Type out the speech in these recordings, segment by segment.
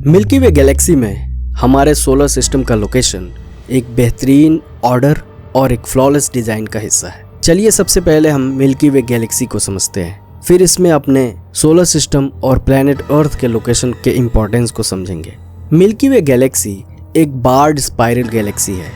Milky वे Galaxy में हमारे solar system का लोकेशन एक बेहतरीन ऑर्डर और एक फ्लॉलेस डिजाइन का हिस्सा है। चलिए सबसे पहले हम मिल्की वे गैलेक्सी को समझते हैं, फिर इसमें अपने सोलर सिस्टम और प्लैनेट अर्थ के लोकेशन के इम्पोर्टेंस को समझेंगे। मिल्की वे गैलेक्सी एक बार्ड स्पाइरल गैलेक्सी है।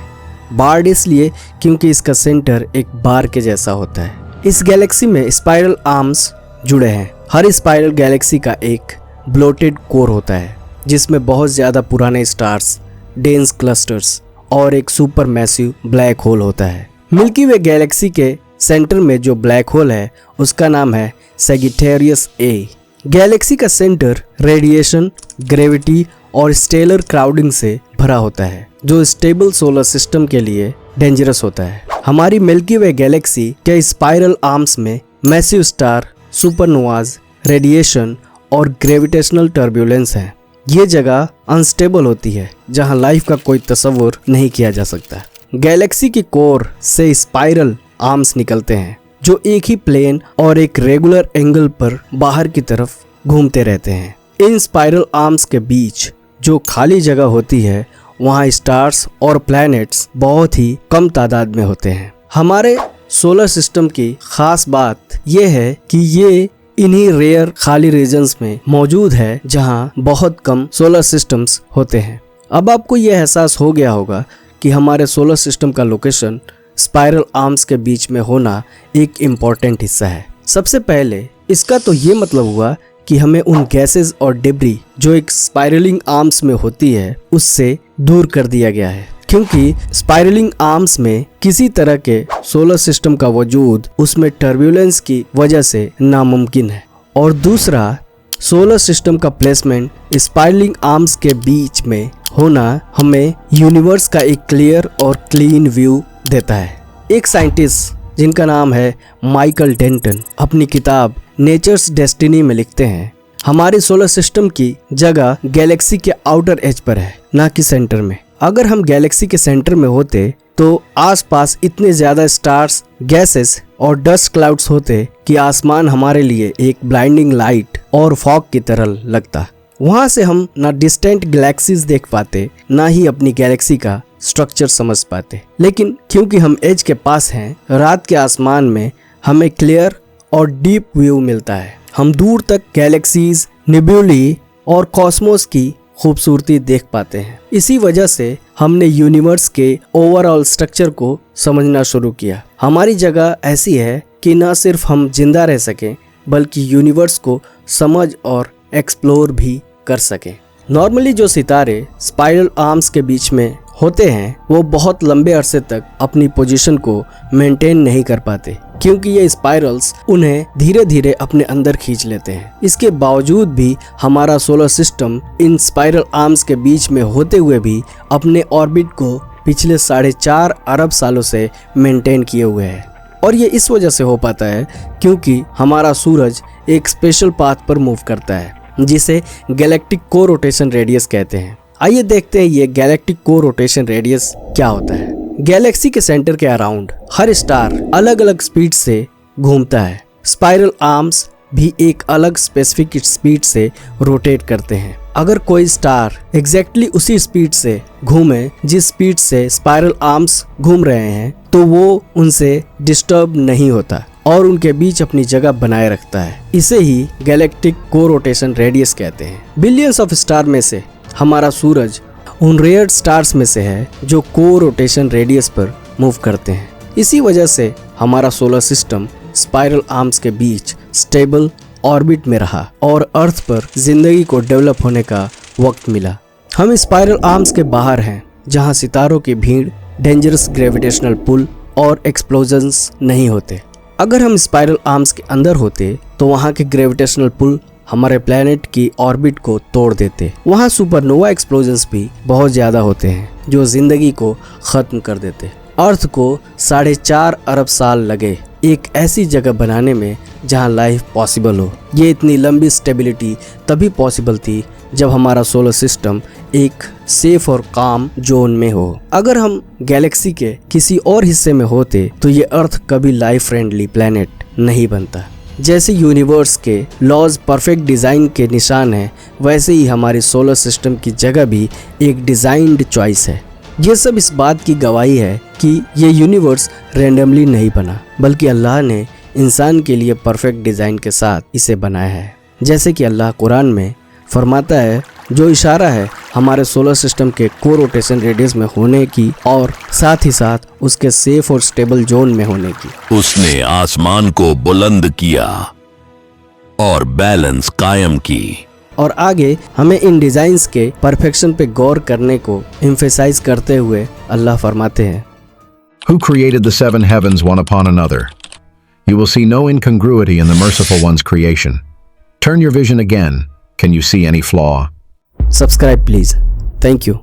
बार्ड इसलिए क्योंकि इसका सेंटर एक बार के जैसा होता है। इस गैलेक्सी में स्पाइरल आर्म्स जुड़े हैं। हर स्पाइरल गैलेक्सी का एक ब्लोटेड कोर होता है जिसमें बहुत ज़्यादा पुराने स्टार्स, डेंस क्लस्टर्स और एक सुपर मैसिव ब्लैक होल होता है। मिल्की वे गैलेक्सी के सेंटर में जो ब्लैक होल है उसका नाम है सैजिटेरियस ए। गैलेक्सी का सेंटर रेडिएशन, ग्रेविटी और स्टेलर क्राउडिंग से भरा होता है जो स्टेबल सोलर सिस्टम के लिए डेंजरस होता है। हमारी मिल्की वे गैलेक्सी के स्पाइरल आर्म्स में मैसिव स्टार, सुपरनोवाज, रेडिएशन और ग्रेविटेशनल टर्ब्यूलेंस है। ये जगह अनस्टेबल होती है जहां लाइफ का कोई तस्वुर नहीं किया जा सकता। गैलेक्सी की कोर से स्पाइरल आर्म्स निकलते हैं जो एक ही प्लेन और एक रेगुलर एंगल पर बाहर की तरफ घूमते रहते हैं। इन स्पाइरल आर्म्स के बीच जो खाली जगह होती है वहां स्टार्स और प्लैनेट्स बहुत ही कम तादाद में होते हैं। हमारे सोलर सिस्टम की खास बात यह है कि ये इन्हीं रेयर खाली रीजन्स में मौजूद है जहां बहुत कम सोलर सिस्टम्स होते हैं। अब आपको यह एहसास हो गया होगा कि हमारे सोलर सिस्टम का लोकेशन स्पाइरल आर्म्स के बीच में होना एक इम्पॉर्टेंट हिस्सा है। सबसे पहले इसका तो ये मतलब हुआ कि हमें उन गैसेस और डिब्री जो एक स्पाइरलिंग आर्म्स में होती है उससे दूर कर दिया गया है, क्योंकि स्पाइरलिंग आर्म्स में किसी तरह के सोलर सिस्टम का वजूद उसमें टर्ब्यूलेंस की वजह से नामुमकिन है। और दूसरा, सोलर सिस्टम का प्लेसमेंट स्पाइरलिंग आर्म्स के बीच में होना हमें यूनिवर्स का एक क्लियर और क्लीन व्यू देता है। एक साइंटिस्ट जिनका नाम है माइकल डेंटन अपनी किताब नेचर्स डेस्टिनी में लिखते हैं, हमारी सोलर सिस्टम की जगह गैलेक्सी के आउटर एज पर है, ना कि सेंटर में। अगर हम गैलेक्सी के सेंटर में होते तो आसपास इतने ज्यादा स्टार्स, गैसेस और डस्ट क्लाउड्स होते कि आसमान हमारे लिए एक ब्लाइंडिंग लाइट और फॉग की तरह लगता। वहां से हम ना डिस्टेंट गैलेक्सीज देख पाते, ना ही अपनी गैलेक्सी का स्ट्रक्चर समझ पाते। लेकिन क्योंकि हम एज के पास हैं, रात के आसमान में हमें क्लियर और डीप व्यू मिलता है। हम दूर तक गैलेक्सीज, निब्यूली और कॉस्मोस की खूबसूरती देख पाते हैं। इसी वजह से हमने यूनिवर्स के ओवरऑल स्ट्रक्चर को समझना शुरू किया। हमारी जगह ऐसी है कि न सिर्फ हम जिंदा रह सकें बल्कि यूनिवर्स को समझ और एक्सप्लोर भी कर सकें। नॉर्मली जो सितारे स्पाइरल आर्म्स के बीच में होते हैं वो बहुत लंबे अरसे तक अपनी पोजीशन को मेंटेन नहीं कर पाते, क्योंकि ये स्पाइरल्स उन्हें धीरे धीरे अपने अंदर खींच लेते हैं। इसके बावजूद भी हमारा solar system in spiral arms के बीच में होते हुए भी अपने ऑर्बिट को पिछले 4.5 अरब सालों से मेंटेन किए हुए है। और ये इस वजह से हो पाता है क्योंकि हमारा सूरज एक स्पेशल पाथ पर मूव करता है जिसे गैलेक्टिक को रोटेशन रेडियस कहते हैं। आइए देखते हैं ये गैलेक्टिक को रोटेशन रेडियस क्या होता है। गैलेक्सी के सेंटर के अराउंड हर स्टार अलग अलग स्पीड से घूमता है। स्पाइरल आर्म्स भी एक अलग स्पेसिफिक स्पीड से रोटेट करते हैं। अगर कोई स्टार एग्जैक्टली उसी स्पीड से घूमे जिस स्पीड से स्पाइरल आर्म्स घूम रहे हैं तो वो उनसे डिस्टर्ब नहीं होता और उनके बीच अपनी जगह बनाए रखता है। इसे ही गैलेक्टिक को रोटेशन रेडियस कहते हैं। बिलियंस ऑफ स्टार में से हमारा सूरज उन रेयर स्टार्स में से है जो को रोटेशन रेडियस पर मूव करते हैं। इसी वजह से हमारा सोलर सिस्टम स्पाइरल आर्म्स के बीच स्टेबल ऑर्बिट में रहा और अर्थ पर जिंदगी को डेवलप होने का वक्त मिला। हम स्पाइरल आर्म्स के बाहर हैं जहां सितारों की भीड़, डेंजरस ग्रेविटेशनल पुल और एक्सप्लोजन्स नहीं होते। अगर हम स्पाइरल आर्म्स के अंदर होते तो वहां के ग्रेविटेशनल पुल हमारे प्लेनेट की ऑर्बिट को तोड़ देते। वहाँ सुपरनोवा एक्सप्लोजन्स भी बहुत ज़्यादा होते हैं जो जिंदगी को ख़त्म कर देते। अर्थ को 4.5 अरब साल लगे एक ऐसी जगह बनाने में जहाँ लाइफ पॉसिबल हो। ये इतनी लंबी स्टेबिलिटी तभी पॉसिबल थी जब हमारा सोलर सिस्टम एक सेफ और काम जोन में हो। अगर हम गैलेक्सी के किसी और हिस्से में होते तो ये अर्थ कभी लाइफ फ्रेंडली प्लेनेट नहीं बनता। जैसे यूनिवर्स के लॉज परफेक्ट डिज़ाइन के निशान हैं, वैसे ही हमारे सोलर सिस्टम की जगह भी एक डिज़ाइंड चॉइस है। ये सब इस बात की गवाही है कि ये यूनिवर्स रैंडमली नहीं बना, बल्कि अल्लाह ने इंसान के लिए परफेक्ट डिज़ाइन के साथ इसे बनाया है। जैसे कि अल्लाह कुरान में फरमाता है, जो इशारा है हमारे सोलर सिस्टम के को रोटेशन रेडियस में होने की और साथ ही साथ उसके सेफ और स्टेबल जोन में होने की। उसने आसमान को बुलंद किया और बैलेंस कायम की। और आगे हमें इन डिजाइन्स के परफेक्शन पे गौर करने को एम्फेसाइज करते हुए अल्लाह फरमाते हैं, Who created the seven heavens one upon another? You will see no incongruity in the merciful one's creation. Turn your vision again. Can you see any flaw? Subscribe please. Thank you.